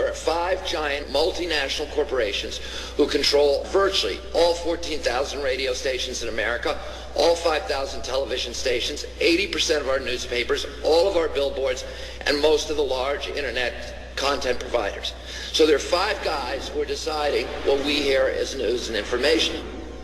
There are 5 giant multinational corporations who control virtually all 14,000 radio stations in America, all 5,000 television stations, 80% of our newspapers, all of our billboards, and most of the large internet content providers. So there are 5 guys who are deciding what we hear as news and information.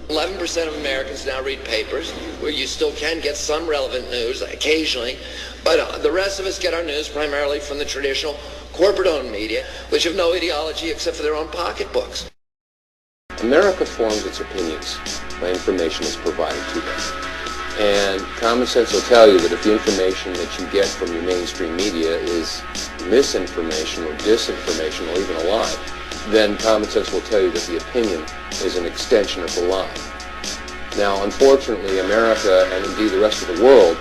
11% of Americans now read papers, where you still can get some relevant news occasionally, but the rest of us get our news primarily from the traditional corporate-owned media, which have no ideology except for their own pocketbooks. America forms its opinions by information is provided to them. And common sense will tell you that if the information that you get from your mainstream media is misinformation or disinformation or even a lie, then common sense will tell you that the opinion is an extension of the lie. Now, unfortunately, America, and indeed the rest of the world,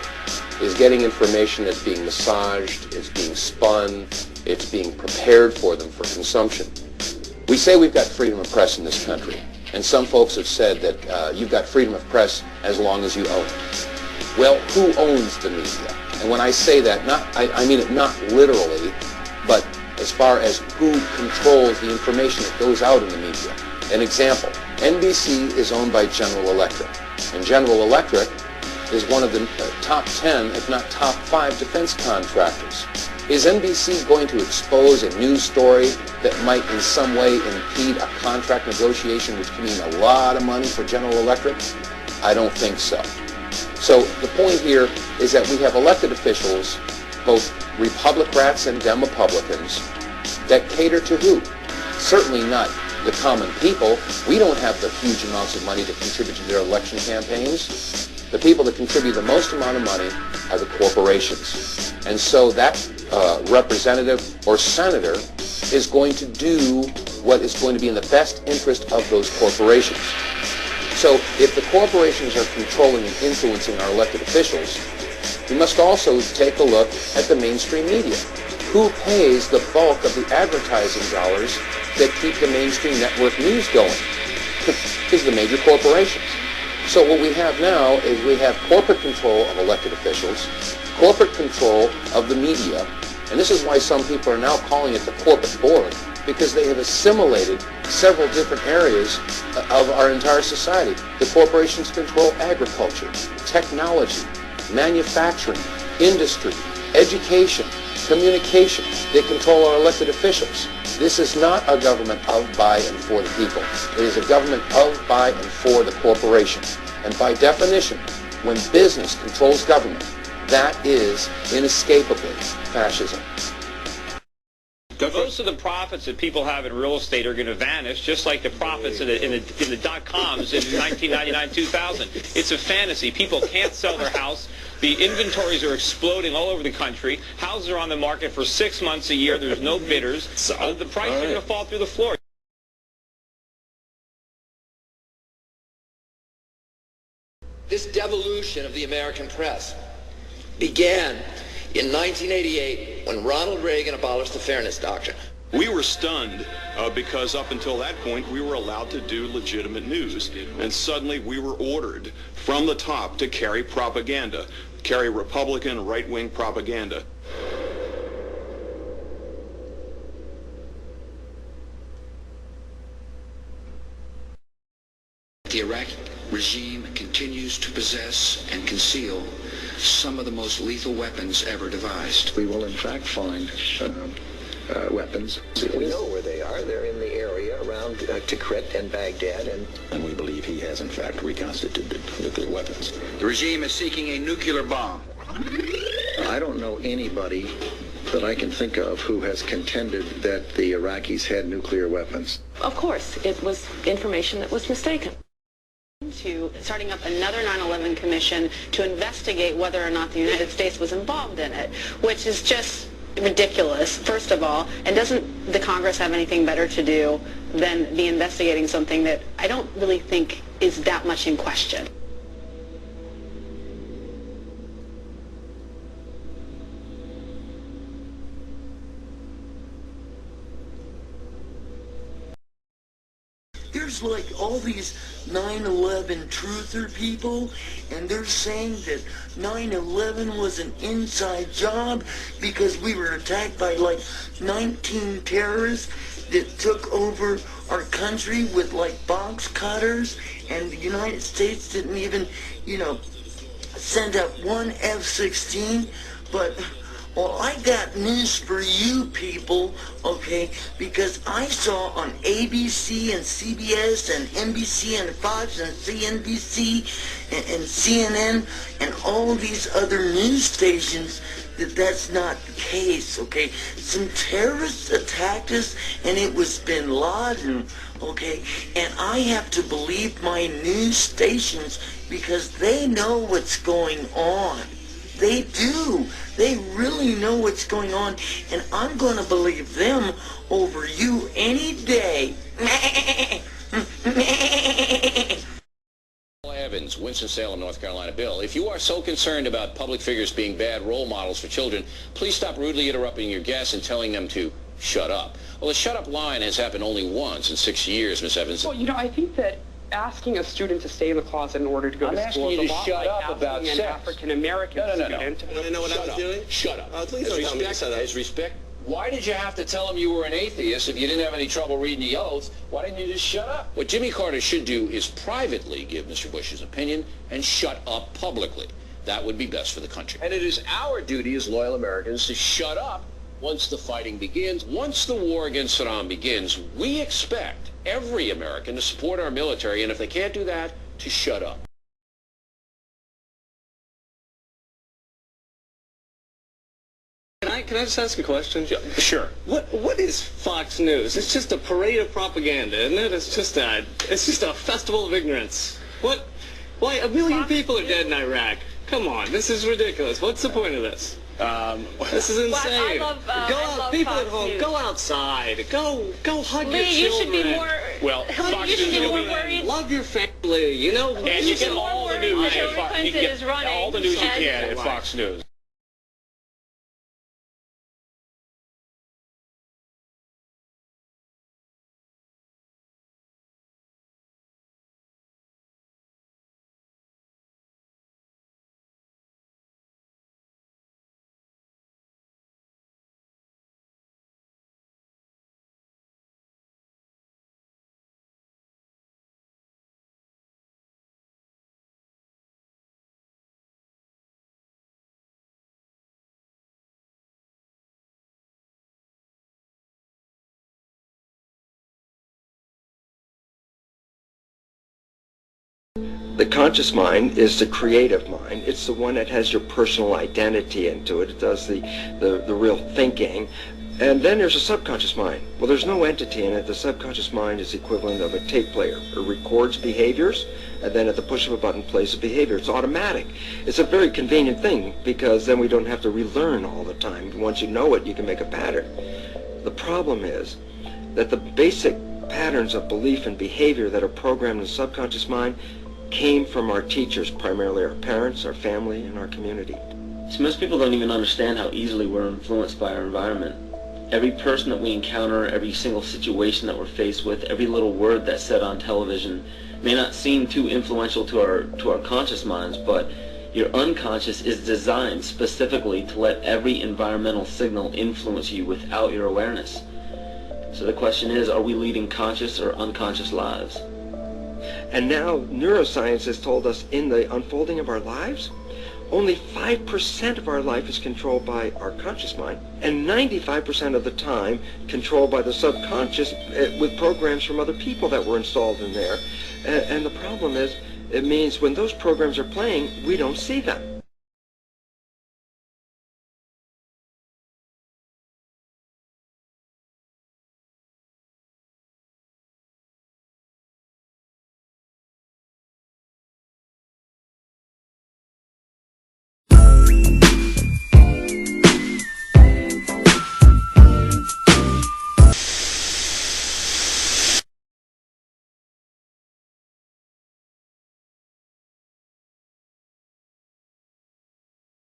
is getting information that's being massaged, it's being spun, it's being prepared for them for consumption. We say we've got freedom of press in this country, and some folks have said that you've got freedom of press as long as you own it. Well, who owns the media? And when I say that, I mean it not literally, but as far as who controls the information that goes out in the media. An example, NBC is owned by General Electric, and General Electric is one of the top 10, if not top 5 defense contractors. Is NBC going to expose a news story that might in some way impede a contract negotiation, which can mean a lot of money for General Electric? I don't think so. So the point here is that we have elected officials, both Republicrats and Demopublicans, that cater to who? Certainly not the common people. We don't have the huge amounts of money to contribute to their election campaigns. The people that contribute the most amount of money are the corporations. And so that representative or senator is going to do what is going to be in the best interest of those corporations. So if the corporations are controlling and influencing our elected officials, we must also take a look at the mainstream media. Who pays the bulk of the advertising dollars that keep the mainstream network news going? It's the major corporations. So what we have now is we have corporate control of elected officials, corporate control of the media, and this is why some people are now calling it the corporate Borg, because they have assimilated several different areas of our entire society. The corporations control agriculture, technology, manufacturing, industry, education, communication. They control our elected officials. This is not a government of, by, and for the people. It is a government of, by, and for the corporation. And by definition, when business controls government, that is inescapably fascism. Most of the profits that people have in real estate are going to vanish, just like the profits in the dot-coms in 1999-2000. It's a fantasy. People can't sell their house. The inventories are exploding all over the country. Houses are on the market for 6 months a year. There's no bidders. The prices are going to fall through the floor. This devolution of the American press began in 1988 when Ronald Reagan abolished the Fairness Doctrine. We were stunned because up until that point we were allowed to do legitimate news, and suddenly we were ordered from the top to carry propaganda, carry Republican right-wing propaganda. The Iraqi regime continues to possess and conceal some of the most lethal weapons ever devised. We will in fact find weapons. We know where they are. They're in the area around Tikrit and Baghdad. And we believe he has in fact reconstituted nuclear weapons. The regime is seeking a nuclear bomb. I don't know anybody that I can think of who has contended that the Iraqis had nuclear weapons. Of course, it was information that was mistaken. To starting up another 9/11 commission to investigate whether or not the United States was involved in it, which is just ridiculous, first of all, and doesn't the Congress have anything better to do than be investigating something that I don't really think is that much in question? There's like all these 9/11 truther people, and they're saying that 9/11 was an inside job because we were attacked by like 19 terrorists that took over our country with like box cutters, and the United States didn't even, send up one F-16, but, well, I got news for you people, okay, because I saw on ABC and CBS and NBC and Fox and CNBC and CNN and all these other news stations that's not the case, okay? Some terrorists attacked us, and it was Bin Laden, okay? And I have to believe my news stations because they know what's going on. They do. They really know what's going on, and I'm going to believe them over you any day. Evans, Winston-Salem, North Carolina. Bill, if you are so concerned about public figures being bad role models for children, please stop rudely interrupting your guests and telling them to shut up. Well, the shut up line has happened only once in 6 years, Miss Evans. Well, I think that asking a student to stay in the closet in order to go to school is a lot like asking an African-American student. You want to know what I was doing? Shut up. Please don't tell me to shut up. As respect. Why did you have to tell him you were an atheist if you didn't have any trouble reading the oath? Why didn't you just shut up? What Jimmy Carter should do is privately give Mr. Bush his opinion and shut up publicly. That would be best for the country. And it is our duty as loyal Americans to shut up once the fighting begins. Once the war against Saddam begins, we expect every American to support our military, and if they can't do that, to shut up. Can I just ask a question? Sure. What is Fox News? It's just a parade of propaganda, isn't it? It's just a festival of ignorance. Why 1 million people are dead in Iraq? Come on, this is ridiculous. What's the point of this? This is insane. Well, I love people Fox at home, News. go outside. Go hug your children. You should be more. Well, Fox you should be more worried. Love your family. And you get all the news at Fox. You get all the news you can at Fox News. The conscious mind is the creative mind. It's the one that has your personal identity into it. It does the real thinking. And then there's a subconscious mind. Well, there's no entity in it. The subconscious mind is the equivalent of a tape player. It records behaviors, and then at the push of a button plays a behavior. It's automatic. It's a very convenient thing because then we don't have to relearn all the time. Once you know it, you can make a pattern. The problem is that the basic patterns of belief and behavior that are programmed in the subconscious mind came from our teachers, primarily our parents, our family, and our community. So most people don't even understand how easily we're influenced by our environment. Every person that we encounter, every single situation that we're faced with, every little word that's said on television may not seem too influential to our conscious minds, but your unconscious is designed specifically to let every environmental signal influence you without your awareness. So the question is, are we leading conscious or unconscious lives? And now neuroscience has told us in the unfolding of our lives, only 5% of our life is controlled by our conscious mind, and 95% of the time controlled by the subconscious with programs from other people that were installed in there. And the problem is, it means when those programs are playing, we don't see them.